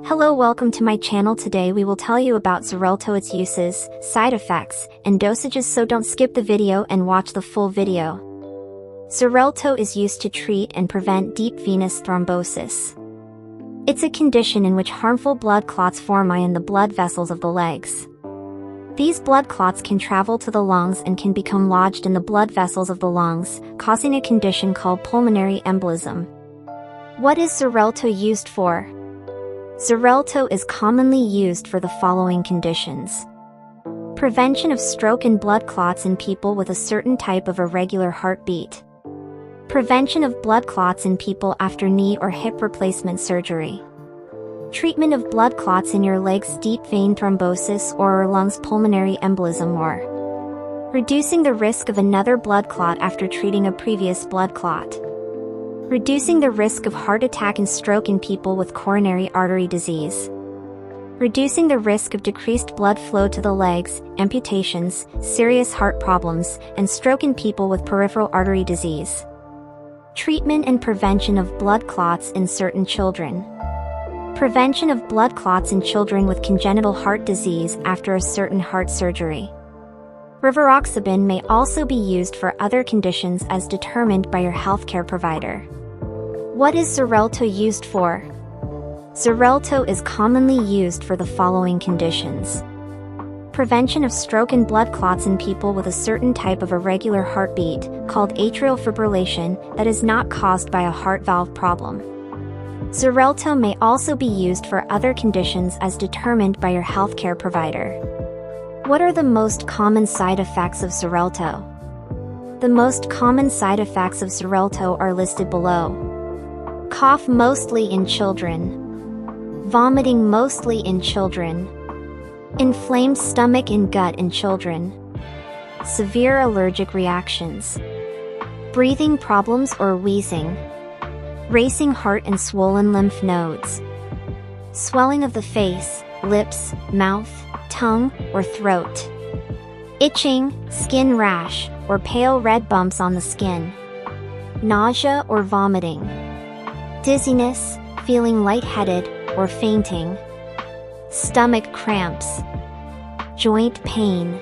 Hello, welcome to my channel. Today we will tell you about Xarelto, its uses, side effects, and dosages, so don't skip the video and watch the full video. Xarelto is used to treat and prevent deep venous thrombosis. It's a condition in which harmful blood clots form in the blood vessels of the legs. These blood clots can travel to the lungs and can become lodged in the blood vessels of the lungs, causing a condition called pulmonary embolism. What is Xarelto used for? Xarelto is commonly used for the following conditions: prevention of stroke and blood clots in people with a certain type of irregular heartbeat, prevention of blood clots in people after knee or hip replacement surgery, treatment of blood clots in your legs, deep vein thrombosis or lungs pulmonary embolism, or reducing the risk of another blood clot after treating a previous blood clot, reducing the risk of heart attack and stroke in people with coronary artery disease, reducing the risk of decreased blood flow to the legs, amputations, serious heart problems, and stroke in people with peripheral artery disease, treatment and prevention of blood clots in certain children, prevention of blood clots in children with congenital heart disease after a certain heart surgery. Rivaroxaban may also be used for other conditions as determined by your healthcare provider. What is Xarelto used for? Xarelto is commonly used for the following conditions: prevention of stroke and blood clots in people with a certain type of irregular heartbeat, called atrial fibrillation, that is not caused by a heart valve problem. Xarelto may also be used for other conditions as determined by your healthcare provider. What are the most common side effects of Xarelto? The most common side effects of Xarelto are listed below: cough mostly in children, vomiting mostly in children, inflamed stomach and gut in children, severe allergic reactions, breathing problems or wheezing, racing heart and swollen lymph nodes, swelling of the face, lips, mouth, tongue, or throat, itching, skin rash, or pale red bumps on the skin, nausea or vomiting, dizziness, feeling lightheaded, or fainting, stomach cramps, joint pain.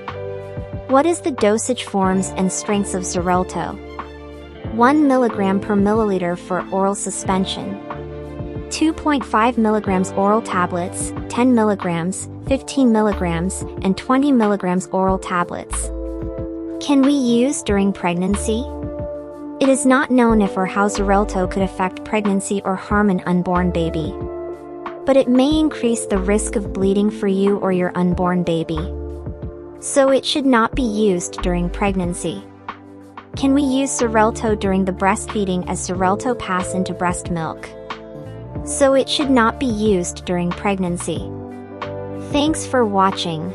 What is the dosage forms and strengths of Xarelto? 1 mg per milliliter for oral suspension, 2.5 mg oral tablets, 10 mg, 15 mg, and 20 mg oral tablets. Can we use during pregnancy? It is not known if or how Xarelto could affect pregnancy or harm an unborn baby, but it may increase the risk of bleeding for you or your unborn baby. So it should not be used during pregnancy. Can we use Xarelto during the breastfeeding, as Xarelto pass into breast milk? So it should not be used during pregnancy. Thanks for watching.